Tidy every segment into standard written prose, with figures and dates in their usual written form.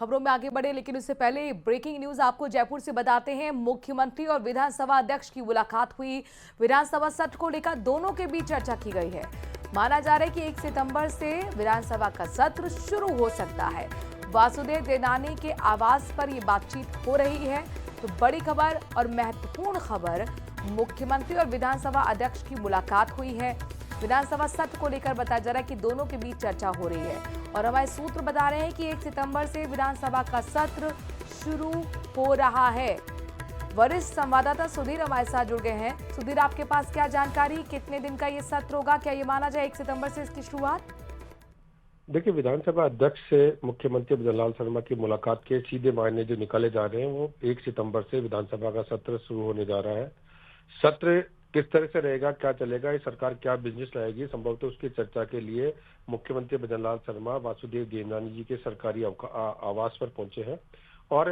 खबरों में आगे बढ़े लेकिन उससे पहले ब्रेकिंग न्यूज आपको जयपुर से बताते हैं। मुख्यमंत्री और विधानसभा अध्यक्ष की मुलाकात हुई। विधानसभा सत्र को लेकर दोनों के बीच चर्चा की गई है। माना जा रहा है कि 1 सितंबर से विधानसभा का सत्र शुरू हो सकता है। वासुदेव देवनानी के आवास पर यह बातचीत हो रही है। तो बड़ी खबर और महत्वपूर्ण खबर, मुख्यमंत्री और विधानसभा अध्यक्ष की मुलाकात हुई है। विधानसभा सत्र को लेकर बताया जा रहा है कि दोनों के बीच चर्चा हो रही है और हमारे सूत्र बता रहे हैं कि 1 सितंबर से विधानसभा का सत्र शुरू हो रहा है। वरिष्ठ संवाददाता सुधीर हमारे साथ जुड़ गए हैं। सुधीर, आपके पास क्या जानकारी, कितने दिन का ये सत्र होगा? क्या ये माना जाए 1 सितंबर से इसकी शुरुआत? देखिए, विधानसभा अध्यक्ष से मुख्यमंत्री भजनलाल शर्मा की मुलाकात के सीधे मायने जो निकाले जा रहे हैं वो 1 सितंबर से विधानसभा का सत्र शुरू होने जा रहा है। सत्र किस तरह से रहेगा, क्या चलेगा, ये सरकार क्या बिजनेस लाएगी, संभवतः उसकी चर्चा के लिए मुख्यमंत्री भजनलाल शर्मा वासुदेव देवनानी जी के सरकारी आवास पर पहुंचे हैं। और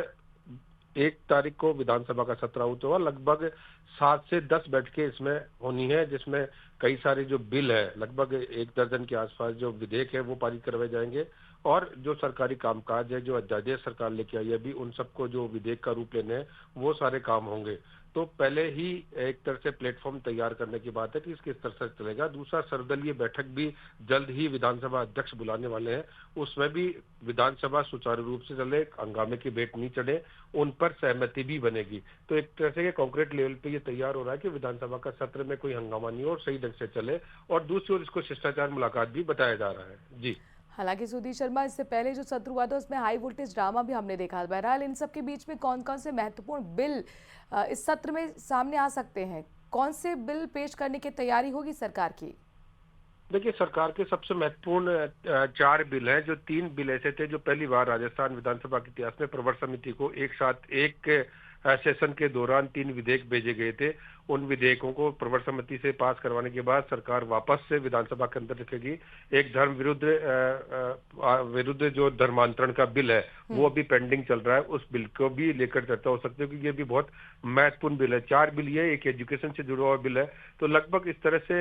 1 तारीख को विधानसभा का सत्र आउट होगा। लगभग 7 से 10 बैठकें इसमें होनी है, जिसमें कई सारे जो बिल है, लगभग 1 दर्जन के आसपास जो विधेयक है वो पारित करवाए जाएंगे। और जो सरकारी कामकाज है, जो अध्यादेश सरकार लेके आई है, अभी उन सबको जो विधेयक का रूप लेने हैं वो सारे काम होंगे। तो पहले ही एक तरह से प्लेटफॉर्म तैयार करने की बात है कि किस तरह से चलेगा। दूसरा, सर्वदलीय बैठक भी जल्द ही विधानसभा अध्यक्ष बुलाने वाले हैं। उसमें भी विधानसभा सुचारू रूप से चले, हंगामे की भेंट नहीं चढ़े, उन पर सहमति भी बनेगी। तो एक तरह से कॉन्क्रीट लेवल पे ये तैयार हो रहा है कि विधानसभा का सत्र में कोई हंगामा नहीं हो और सही ढंग से चले। और दूसरी ओर इसको शिष्टाचार मुलाकात भी बताया जा रहा है। जी। हालांकि सुधीर शर्मा, इससे पहले जो सत्र हुआ था उसमें हाई वोल्टेज ड्रामा भी हमने देखा। बहरहाल इन सब के बीच में कौन कौन से महत्वपूर्ण बिल इस सत्र में सामने आ सकते हैं? कौन से बिल पेश करने की तैयारी होगी सरकार की? देखिए, सरकार के सबसे महत्वपूर्ण 4 बिल हैं। जो 3 बिल ऐसे थे जो पहली बार राजस्थान विधानसभा के इतिहास में प्रवर समिति को एक साथ एक सेशन के दौरान 3 विधेयक भेजे गए थे। उन विधेयकों को प्रवर समिति से पास करवाने के बाद सरकार वापस से विधानसभा के अंदर रखेगी। एक धर्म विरुद्ध जो धर्मांतरण का बिल है वो अभी पेंडिंग चल रहा है, उस बिल को भी लेकर चर्चा हो सकती है, क्योंकि ये भी बहुत महत्वपूर्ण बिल है। 4 बिल ये, एक एजुकेशन से जुड़ा हुआ बिल है। तो लगभग इस तरह से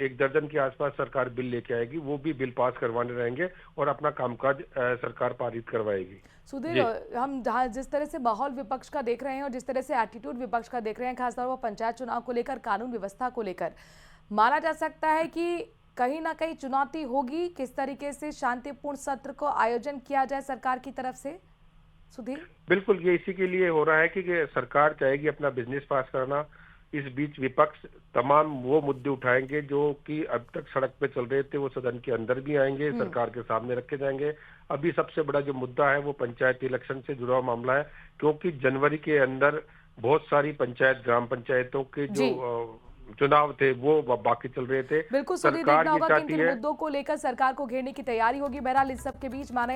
1 दर्जन के आसपास सरकार बिल लेके आएगी, वो भी बिल पास करवाने रहेंगे और अपना कामकाज सरकार पारित करवाएगी। सुधीर, जी। हम जहाँ जिस तरह से माहौल विपक्ष का देख रहे हैं और जिस तरह से एटीट्यूड विपक्ष का देख रहे हैं, खासतौर पर पंचायत चुनाव को लेकर, कानून व्यवस्था को लेकर, माना जा सकता है कि कहीं ना कहीं चुनौती होगी किस तरीके से शांतिपूर्ण सत्र को आयोजन किया जाए सरकार की तरफ से। सुधीर, बिल्कुल, ये इसी के लिए हो रहा है कि सरकार चाहेगी अपना बिजनेस पास करना। इस बीच विपक्ष तमाम वो मुद्दे उठाएंगे जो कि अब तक सड़क पे चल रहे थे, वो सदन के अंदर भी आएंगे, सरकार के सामने रखे जाएंगे। अभी सबसे बड़ा जो मुद्दा है वो पंचायत इलेक्शन से जुड़ा हुआ मामला है, क्योंकि जनवरी के अंदर बहुत सारी पंचायत, ग्राम पंचायतों के जो जी चुनाव थे वो बाकी चल रहे थे। बिल्कुल। सुधीर, सरकार देखना ये होगा किन चाहती किन है। मुद्दों को लेकर सरकार को घेरने की तैयारी होगी। बहरहाल इस सब के बीच माना